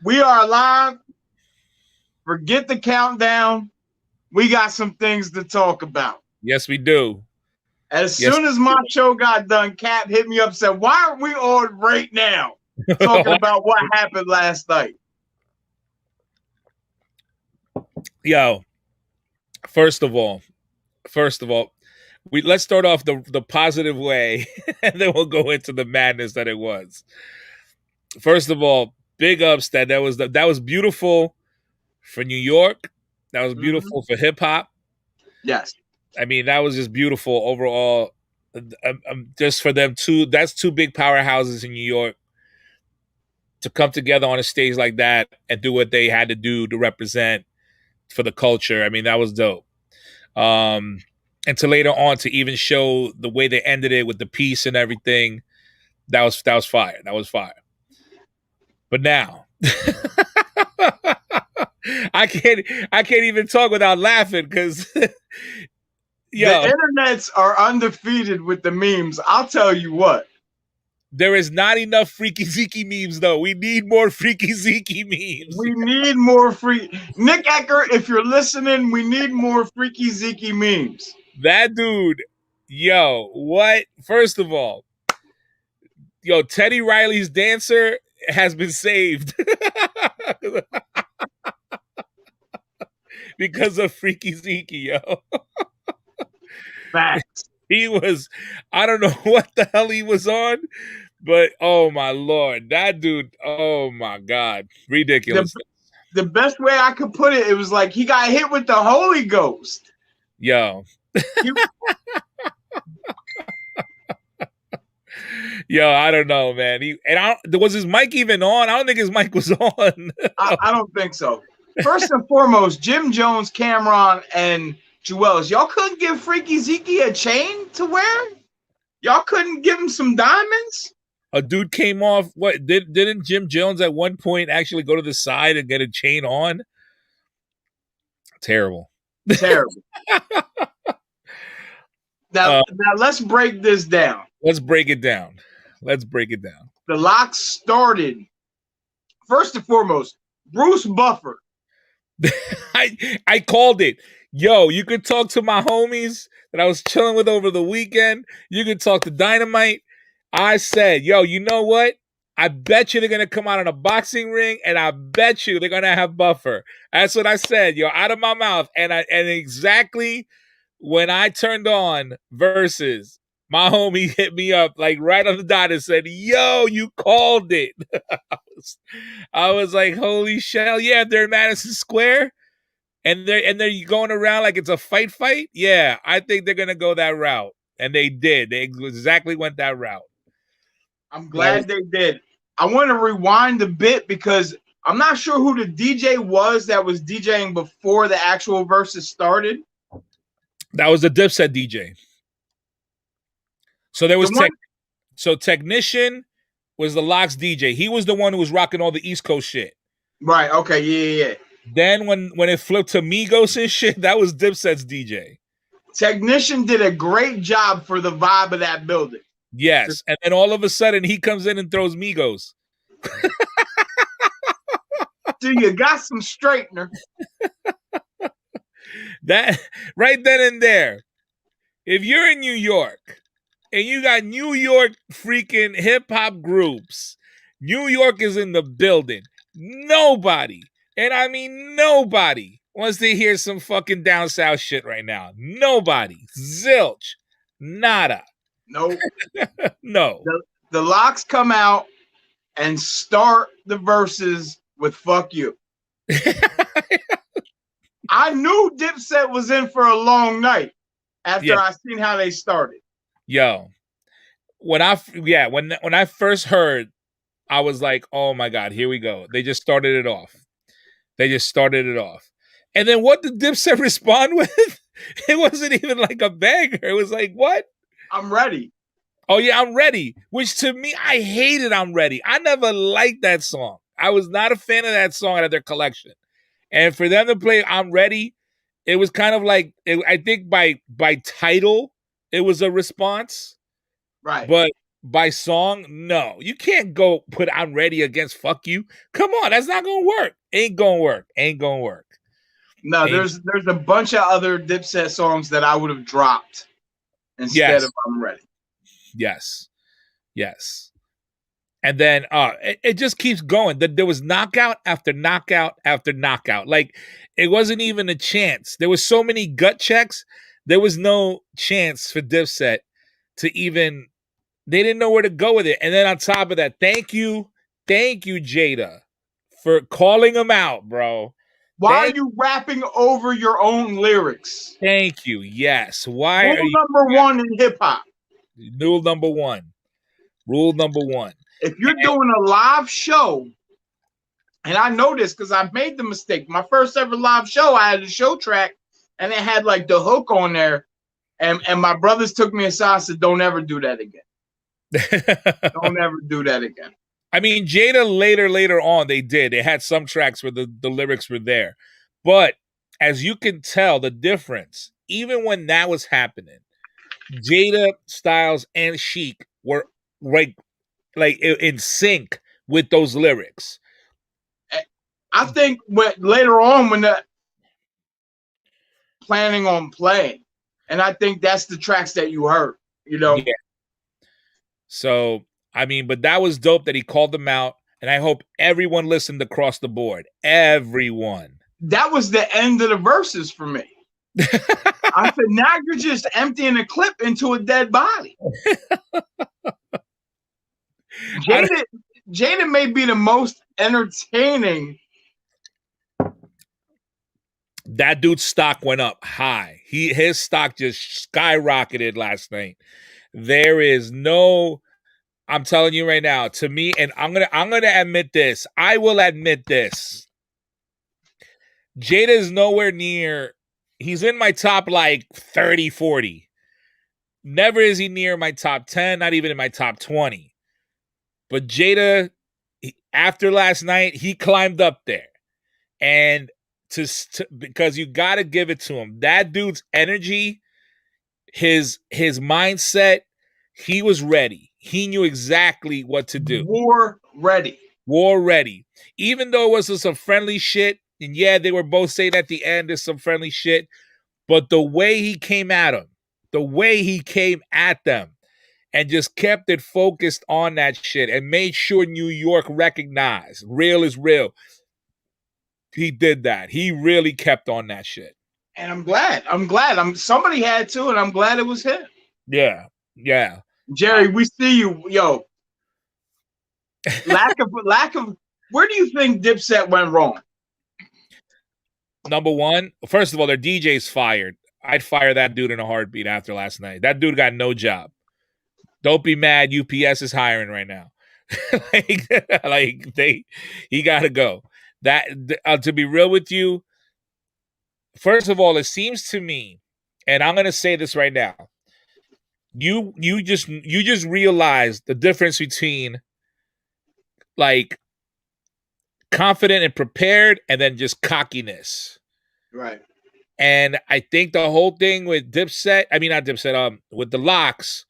We are live. Forget the countdown. We got some things to talk about. Yes, we do. As Yes. soon as my show got done, Cap hit me up and said, "Why aren't we on right now talking about what happened last night?" Yo, first of all, we let's start off the positive way, and then we'll go into the madness that it was. First of all, big ups that was beautiful for New York. That was Mm-hmm. beautiful for hip hop. Yes. I mean, that was just beautiful overall. Just for them two, that's two big powerhouses in New York to come together on a stage like that and do what they had to do to represent for the culture. I mean, that was dope. Um, and to later on to even show the way they ended it with the peace and everything, that was fire. That was fire. But now, I can't even talk without laughing because The yo, internets are undefeated with the memes. I'll tell you what. there is not enough Freaky Zeke memes though. We need more Freaky Zeke memes. We need more free Nick Ecker, if you're listening, we need more freaky zeke memes. That dude, yo, what? First of all, yo, Teddy Riley's dancer has been saved because of Freaky Zeke, yo. Facts. He was, I don't know what the hell he was on, but oh my lord, that dude, oh my god, The ridiculous. the best way I could put it, it was like he got hit with the Holy Ghost. Yo, He, yo, I don't know, man. Was his mic even on? I don't think his mic was on. I don't think so. First and foremost, Jim Jones, Cameron, and Jewels, y'all couldn't give Freaky Zeke a chain to wear? Y'all couldn't give him some diamonds? A dude came off. What didn't Jim Jones at one point actually go to the side and get a chain on? Terrible. Terrible. Now let's break this down. Let's break it down. The locks started. First and foremost, Bruce Buffer. I called it. Yo, you could talk to my homies that I was chilling with over the weekend. You could talk to Dynamite. I said, yo, you know what? I bet you they're gonna come out in a boxing ring, and I bet you they're gonna have Buffer. That's what I said, yo, out of my mouth. And exactly when I turned on Versus, my homie hit me up like right on the dot and said, yo, you called it. I was like, holy shell, yeah, they're in Madison Square and they're going around like it's a fight. Yeah, I think they're gonna go that route. And they did. They exactly went that route. I'm glad they did. I want to rewind a bit because I'm not sure who the DJ was that was DJing before the actual verses started. That was the Dipset DJ. So there was Technician was the Locks DJ. He was the one who was rocking all the East Coast shit. Right. Okay. Yeah. Then when it flipped to Migos and shit, that was Dipset's DJ. Technician did a great job for the vibe of that building. Yes. And then all of a sudden he comes in and throws Migos. So you got some straightener. That right then and there. If you're in New York and you got New York freaking hip hop groups, New York is in the building. Nobody, and I mean nobody, wants to hear some fucking down south shit right now. Nobody. Zilch. Nada. Nope. No. The Locks come out and start the verses with "fuck you." I knew Dipset was in for a long night after I seen how they started. Yo, when I first heard, I was like, oh my god, here we go. They just started it off. And then what did Dipset respond with? It wasn't even like a banger. It was like, what? I'm ready. Oh yeah, I'm ready. Which to me, I hated I'm ready. I never liked that song. I was not a fan of that song out of their collection. And for them to play I'm Ready, it was kind of like, I think by title, it was a response. Right. But by song? No. You can't go put I'm Ready against Fuck You. Come on, that's not gonna work. Ain't gonna work. Ain't gonna work. No, Ain't there's a bunch of other Dipset songs that I would have dropped instead yes. of I'm Ready. Yes. Yes. And then it just keeps going. There was knockout after knockout after knockout. Like it wasn't even a chance. There was so many gut checks. There was no chance for Dipset to even. They didn't know where to go with it. And then on top of that, thank you, Jada, for calling him out, bro. Why are you rapping over your own lyrics? Thank you. Yes. Why Rule are you number one in hip hop. rule number one? Rule number one. If you're doing a live show, and I know this because I've made the mistake. My first ever live show, I had a show track, and it had like the hook on there, and my brothers took me aside and said, "Don't ever do that again. Don't ever do that again." I mean, Jada later on, they did. They had some tracks where the lyrics were there. But as you can tell, the difference, even when that was happening, Jada, Styles, and Sheik were like in sync with those lyrics. I think later on when the planning on playing, and I think that's the tracks that you heard, you know. Yeah. So I mean, but that was dope that he called them out, and I hope everyone listened across the board. Everyone. That was the end of the verses for me. I said, now you're just emptying a clip into a dead body. Jada may be the most entertaining. That dude's stock went up high. His stock just skyrocketed last night. There is no, I'm telling you right now, to me, and I'm gonna admit this. I will admit this. Jada is nowhere near, he's in my top like 30, 40. Never is he near my top 10, not even in my top 20. But Jada, after last night, he climbed up there. And because you got to give it to him. That dude's energy, his mindset, he was ready. He knew exactly what to do. War ready. Even though it was some friendly shit, and yeah, they were both saying at the end there's some friendly shit, but the way he came at them, and just kept it focused on that shit and made sure New York recognized real is real. He did that. He really kept on that shit. And I'm glad. Somebody had to, and I'm glad it was him. Yeah. Jerry, we see you. Yo. Lack of where do you think Dipset went wrong? Number one, first of all, their DJ's fired. I'd fire that dude in a heartbeat after last night. That dude got no job. Don't be mad. UPS is hiring right now. He got to go. That to be real with you, first of all, it seems to me, and I'm gonna say this right now. You just realize the difference between like confident and prepared, and then just cockiness. Right. And I think the whole thing with Dipset, with the Locks,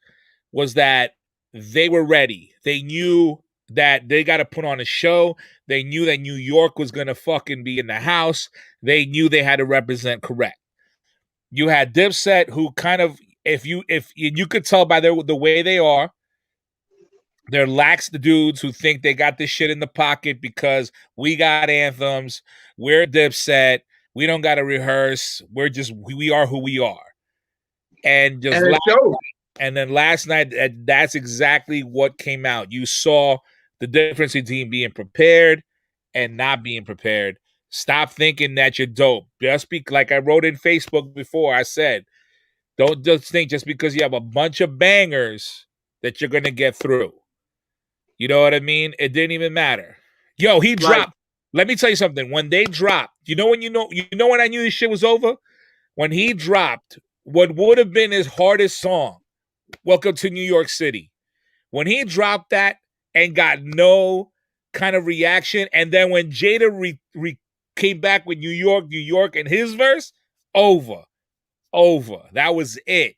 was that they were ready. They knew that they got to put on a show. They knew that New York was going to fucking be in the house. They knew they had to represent correct. You had Dipset, who kind of, if you could tell by the way they are, they're lax the dudes who think they got this shit in the pocket because we got anthems. We're Dipset. We don't got to rehearse. We are who we are. And just last night, that's exactly what came out. You saw the difference between being prepared and not being prepared. Stop thinking that you're dope. Just like I wrote in Facebook before, I said, don't just think just because you have a bunch of bangers that you're going to get through. You know what I mean? It didn't even matter. Yo, he dropped. Let me tell you something. When they dropped, you know when I knew this shit was over? When he dropped what would have been his hardest song, Welcome to New York City. When he dropped that and got no kind of reaction, and then when Jada came back with New York, and his verse, over. That was it.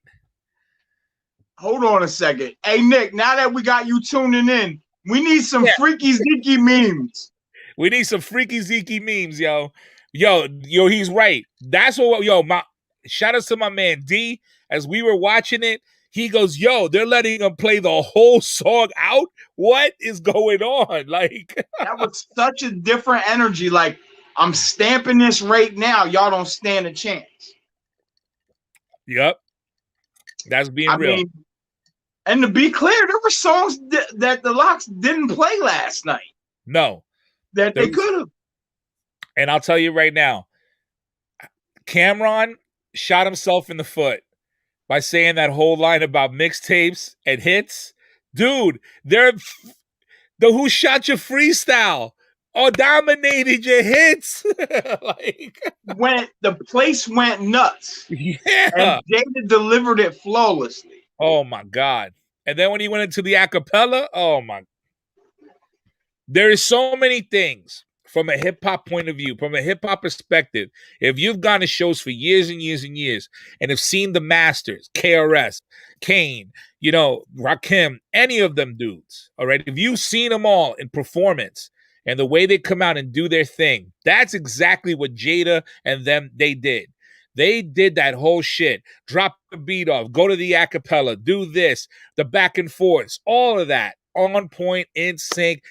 Hold on a second. Hey, Nick, now that we got you tuning in, we need some Yeah. freaky zeeky memes. We need some freaky zeeky memes, yo. Yo, he's right. That's what, shout out to my man D. As we were watching it, he goes, yo, they're letting him play the whole song out? What is going on? Like, That was such a different energy. Like, I'm stamping this right now. Y'all don't stand a chance. yep. That's being I real. mean, and to be clear, there were songs that the Locks didn't play last night. No. That they could have. And I'll tell you right now, Cameron shot himself in the foot by saying that whole line about mixtapes and hits. Dude, they're the Who Shot Your freestyle or dominated your hits. Like, when the place went nuts. Yeah. And Jada delivered it flawlessly. Oh my God. And then when he went into the acapella, oh my. There is so many things from a hip hop point of view, from a hip hop perspective. If you've gone to shows for years and years and years and have seen the masters, KRS, Kane, Rakim, any of them dudes, all right? If you've seen them all in performance and the way they come out and do their thing, that's exactly what Jada and them, they did. They did that whole shit. Drop the beat off, go to the acapella, do this, the back and forths, all of that on point, in sync.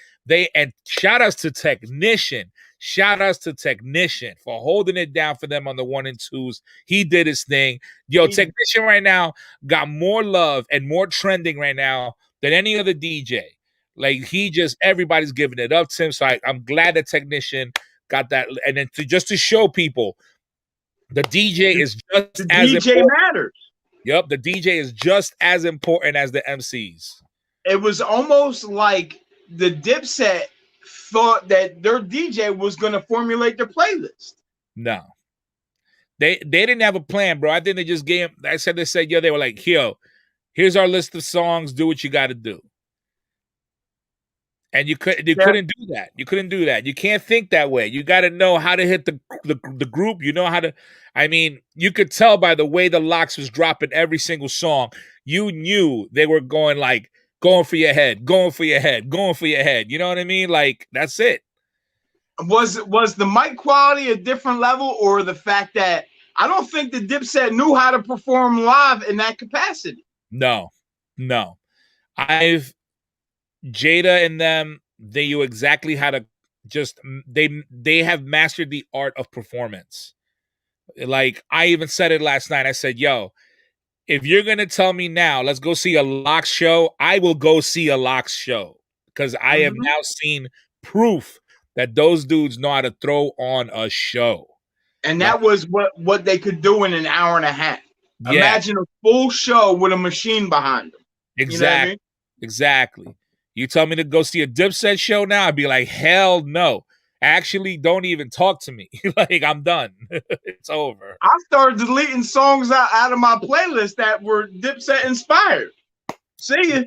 And shout outs to Technician. Shout outs to Technician for holding it down for them on the 1 and 2s. He did his thing. Technician right now got more love and more trending right now than any other DJ. Like, everybody's giving it up to him. So I'm glad that Technician got that. And then just to show people, the DJ is just as important. The DJ matters. Yep, the DJ is just as important as the MCs. It was almost like the Dipset thought that their DJ was going to formulate their playlist. No. They didn't have a plan, bro. I think they just they said, they were like, here's our list of songs, do what you got to do. And you couldn't do that. You couldn't do that. You can't think that way. You got to know how to hit the group. You know how to, you could tell by the way the Locks was dropping every single song. You knew they were going for your head, going for your head, going for your head. You know what I mean? Like, that's it. Was the mic quality a different level, or the fact that I don't think the Dipset knew how to perform live in that capacity? No. Jada and them, they knew exactly how to they have mastered the art of performance. Like, I even said it last night. I said, if you're going to tell me now, let's go see a Locks show, I will go see a Locks show, because I have now seen proof that those dudes know how to throw on a show. And that was what they could do in an hour and a half. Yeah. Imagine a full show with a machine behind them. Exactly. You know what I mean? Exactly. You tell me to go see a Dipset show now, I'd be like, hell no. Actually, don't even talk to me. Like, I'm done. It's over. I started deleting songs out of my playlist that were Dipset inspired. See ya.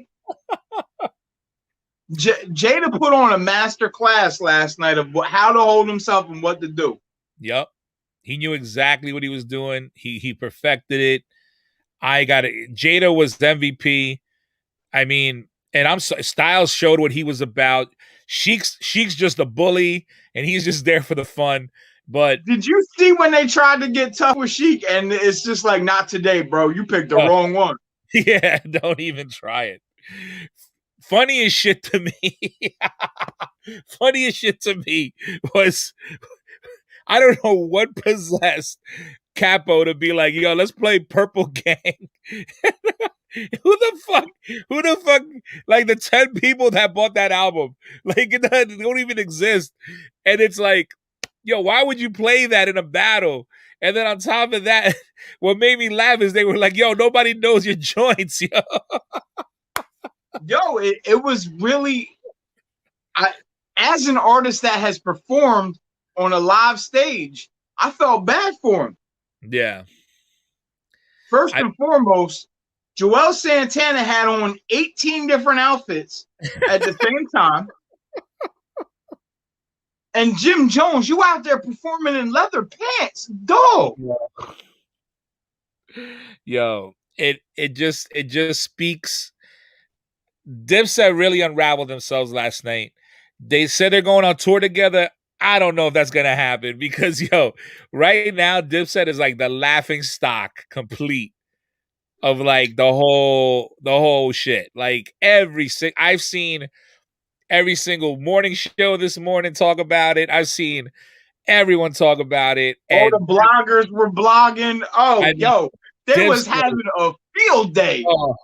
Jada put on a master class last night of how to hold himself and what to do. Yep. He knew exactly what he was doing. He perfected it. I got it. Jada was the MVP. And Styles showed what he was about. Sheik's just a bully, and he's just there for the fun. But did you see when they tried to get tough with Sheik? And it's just like, not today, bro. You picked the wrong one. Yeah, don't even try it. Funniest shit to me was, I don't know what possessed Capo to be like, let's play Purple Gang. Who the fuck, like the 10 people that bought that album, like, they don't even exist. And it's like, why would you play that in a battle? And then on top of that, what made me laugh is they were like, nobody knows your joints, it was really, as an artist that has performed on a live stage, I felt bad for him. Yeah. First and foremost, Joel Santana had on 18 different outfits at the same time. And Jim Jones, you out there performing in leather pants, dog. Yo, it just speaks. Dipset really unraveled themselves last night. They said they're going on tour together. I don't know if that's gonna happen because right now Dipset is like the laughing stock complete of like the whole shit. Like I've seen every single morning show this morning talk about it. I've seen everyone talk about it, All and the bloggers were blogging. Oh, I mean, yo, they was Dipset, having a field day. oh,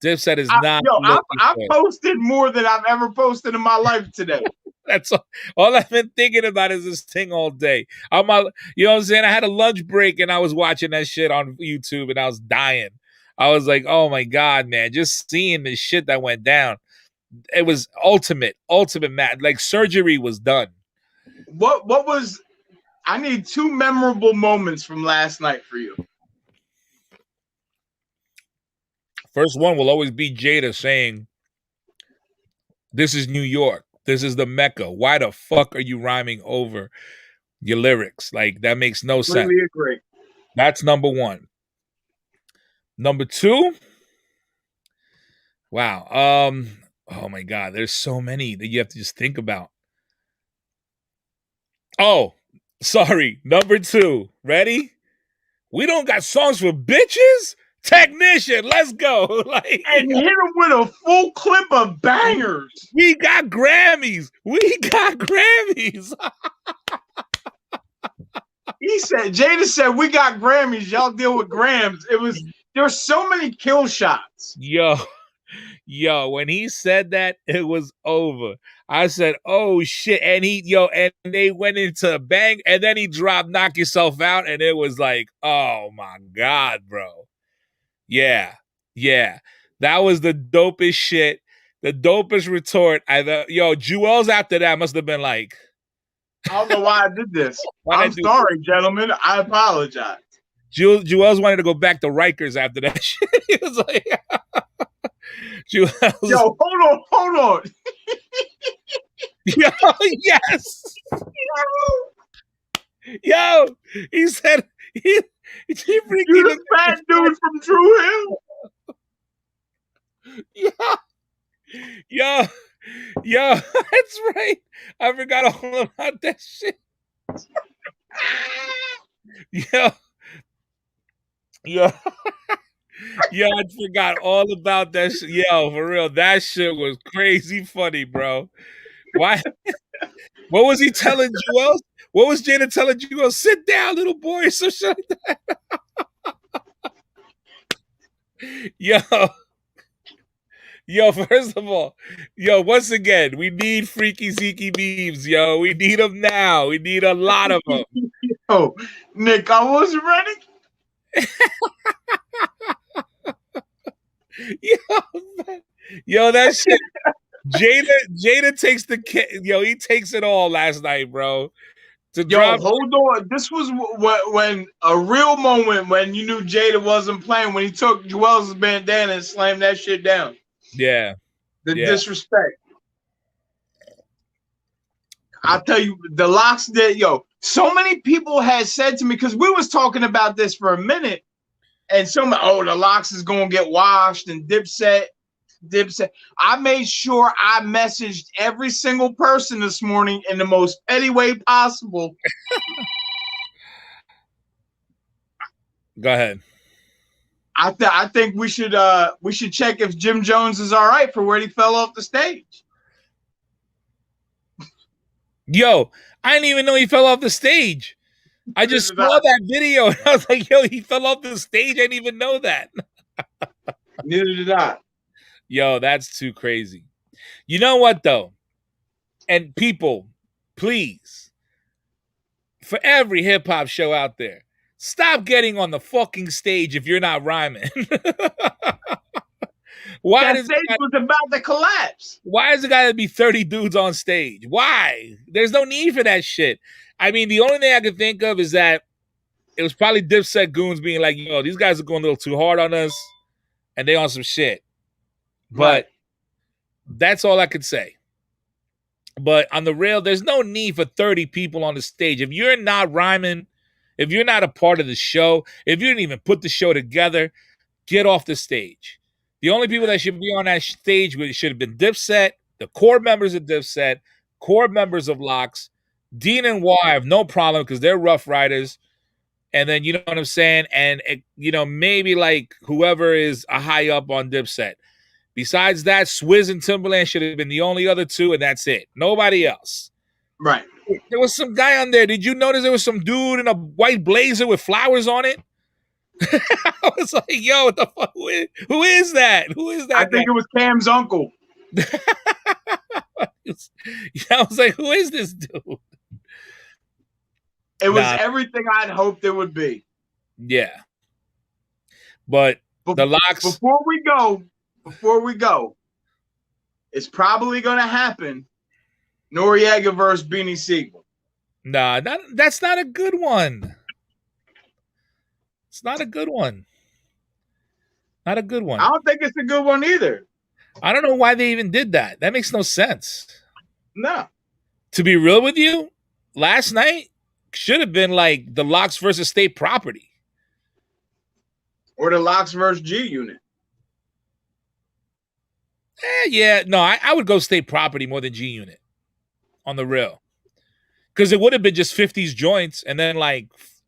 Dipset is not looking I good. posted more than I've ever posted in my life today. That's all I've been thinking about is this thing all day. You know what I'm saying? I had a lunch break and I was watching that shit on YouTube and I was dying. I was like, oh my God, man, just seeing the shit that went down. It was ultimate mad. Like surgery was done. What was I need two memorable moments from last night for you. First one will always be Jada saying, "This is New York. This is the Mecca. Why the fuck are you rhyming over your lyrics? Like that makes no sense." Completely agree. That's number one. Number two, wow. Oh my God, there's so many that you have to just think about. Oh, sorry. Number two. Ready? We don't got songs for bitches? Technician, let's go. Like And hit him with a full clip of bangers. we got Grammys. We got Grammys. Jada said, we got Grammys. Y'all deal with Grams. There's so many kill shots. Yo, when he said that, it was over. I said, oh shit. And and they went into bang, and then he dropped Knock Yourself Out, and it was like, oh my God, bro. Yeah. That was the dopest shit. The dopest retort. Jewels after that must have been like, I don't know why I did this. I'm sorry, gentlemen. I apologize. Jewels wanted to go back to Rikers after that shit. He was like, Jewels. Yo, hold on. Yo, yes. Yo, he said he freaking the fat dude from True Hill. Yo, that's right. I forgot all about that shit. Yo, I forgot all about that shit. Yo, for real, that shit was crazy funny, bro. Why? What was he telling Jewel? What was Jada telling Jewel? Sit down, little boy, or some shit like that. Yo, first of all, once again, we need freaky Zeke memes, yo. We need them now. We need a lot of them. Yo, Nick, I wasn't ready. Yo, that shit. Jada takes he takes it all last night, bro. Hold on. This was when a real moment when you knew Jada wasn't playing, when he took Joel's bandana and slammed that shit down. Yeah. The disrespect. I'll tell you, the locks did, so many people had said to me, because we was talking about this for a minute, and the locks is going to get washed, and Dipset. I made sure I messaged every single person this morning in the most petty way possible. Go ahead. I think we should check if Jim Jones is all right for where he fell off the stage. Yo, I didn't even know he fell off the stage. I just saw that video and I was like, yo, he fell off the stage. I didn't even know that. Neither did I. Yo, that's too crazy. You know what, though? And people, please, for every hip-hop show out there, stop getting on the fucking stage if you're not rhyming. That stage was about to collapse. Why does it got to be 30 dudes on stage? Why? There's no need for that shit. I mean, the only thing I can think of is that it was probably Dipset goons being like, yo, these guys are going a little too hard on us, and they on some shit. But that's all I could say. But on the real, there's no need for 30 people on the stage. If you're not rhyming, if you're not a part of the show, if you didn't even put the show together, get off the stage. The only people that should be on that stage should have been Dipset, the core members of Dipset, core members of Locks. Dean and Y have no problem because they're Rough Riders. And then, you know what I'm saying? And, maybe like whoever is a high up on Dipset. Besides that, Swizz and Timberland should have been the only other two, and that's it. Nobody else. Right. There was some guy on there. Did you notice there was some dude in a white blazer with flowers on it? I was like, yo, what the fuck? Who is that? Who is that? I think it was Cam's uncle. I was like, who is this dude? It was everything I'd hoped it would be. Yeah. But the Locks. Before we go, it's probably going to happen. Noriega versus Beanie Siegel. Nah, that's not a good one. It's not a good one. Not a good one. I don't think it's a good one either. I don't know why they even did that. That makes no sense. No. To be real with you, last night should have been like the Locks versus State Property. Or the Locks versus G Unit. Yeah. No, I would go State Property more than G Unit. On the real. Because it would have been just 50s joints and then like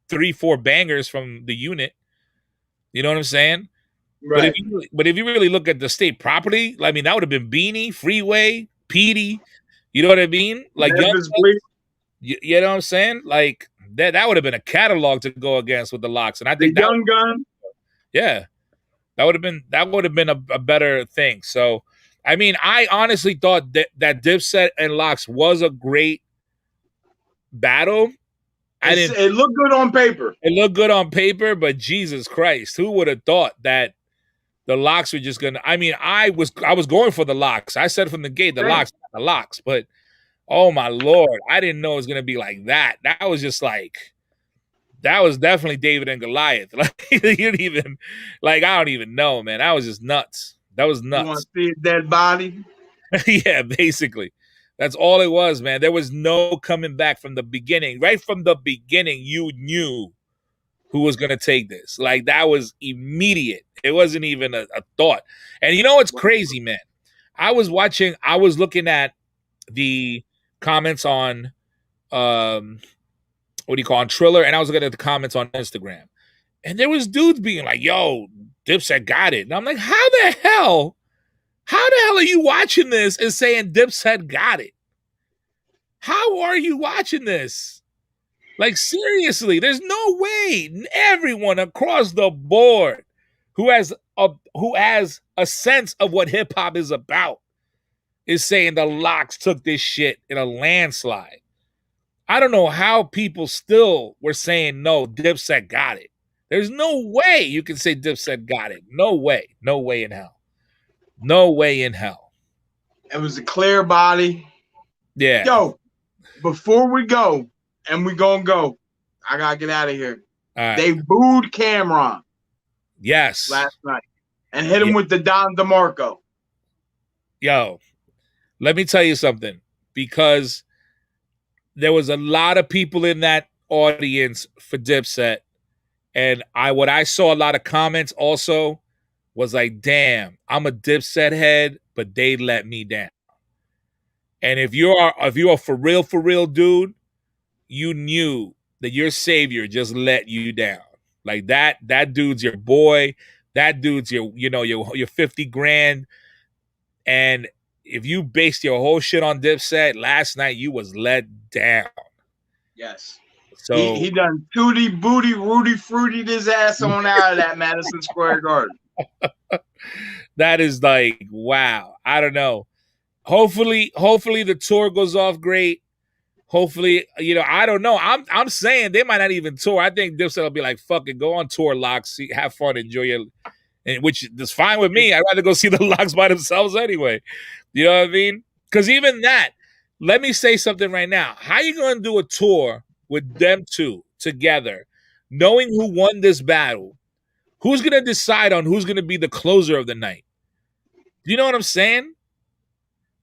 3-4 bangers from the unit. You know what I'm saying? Right. But if you really look at the State Property, I mean, that would have been Beanie, Freeway, Petey. You know what I mean? Like, you know what I'm saying? Like, that would have been a catalog to go against with the Locks. And I think the Young Gun. Yeah. That would have been a better thing. So, I mean, I honestly thought that Dipset and Locks was a great battle. It looked good on paper. It looked good on paper, but Jesus Christ, who would have thought that the Locks were just gonna? I mean, I was going for the Locks. I said from the gate, the Locks. But oh my Lord, I didn't know it was gonna be like that. That was just like, that was definitely David and Goliath. Like, you didn't even, like, I don't even know, man. That was just nuts. That was nuts. You want to see a dead body? Yeah, basically. That's all it was, man. There was no coming back from the beginning. Right from the beginning, you knew who was going to take this. Like, that was immediate. It wasn't even a thought. And you know what's crazy, man? I was looking at the comments on, on Triller, and I was looking at the comments on Instagram. And there was dudes being like, yo, Dipset got it. And I'm like, how the hell are you watching this and saying Dipset got it? How are you watching this? Like, seriously, there's no way everyone across the board who has a sense of what hip hop is about is saying the Locks took this shit in a landslide. I don't know how people still were saying, no, Dipset got it. There's no way you can say Dipset got it. No way. No way in hell. No way in hell. It was a clear body. Yeah. Yo, before we go, and we gonna go, I gotta get out of here. All right. They booed Cameron. Yes. Last night. And hit him with the Don DeMarco. Yo, let me tell you something. Because there was a lot of people in that audience for Dipset. And what I saw a lot of comments also was like, damn, I'm a Dipset head, but they let me down. And if you are for real dude, you knew that your savior just let you down. Like that dude's your boy. That dude's your 50 grand. And if you based your whole shit on Dipset, last night you was let down. Yes. So he done tooty booty Rudy fruitied his ass on out of that Madison Square Garden. That is like, wow. I don't know. Hopefully the tour goes off great. Hopefully, I don't know. I'm saying they might not even tour. I think Dipset will be like, fuck it, go on tour, Locks, have fun, enjoy your, which is fine with me. I'd rather go see the Locks by themselves anyway. You know what I mean? Because even that, let me say something right now. How you going to do a tour with them two together, knowing who won this battle? Who's going to decide on who's going to be the closer of the night? Do you know what I'm saying?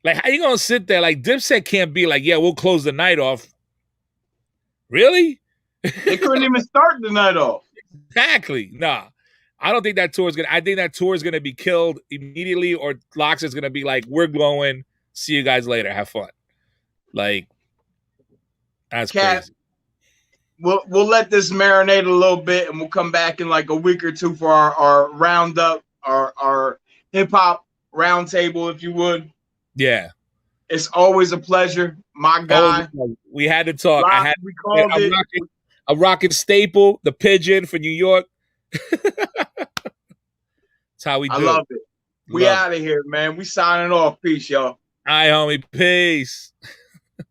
Like, how you going to sit there? Like, Dipset can't be like, yeah, we'll close the night off. Really? They couldn't even start the night off. Exactly. Nah. I don't think that tour is gonna. I think that tour is gonna be killed immediately, or Locks is gonna be like, "We're glowing. See you guys later. Have fun." Like that's Cat, crazy. we'll let this marinate a little bit, and we'll come back in like a week or two for our roundup, our hip hop roundtable, if you would. Yeah. It's always a pleasure, my Always, guy. we had to talk. I Live, had we called it. a rocking staple, the pigeon for New York. That's how we I do. love it. We Love it. out of here, man. We signing off. Peace, y'all. All right, homie. Peace.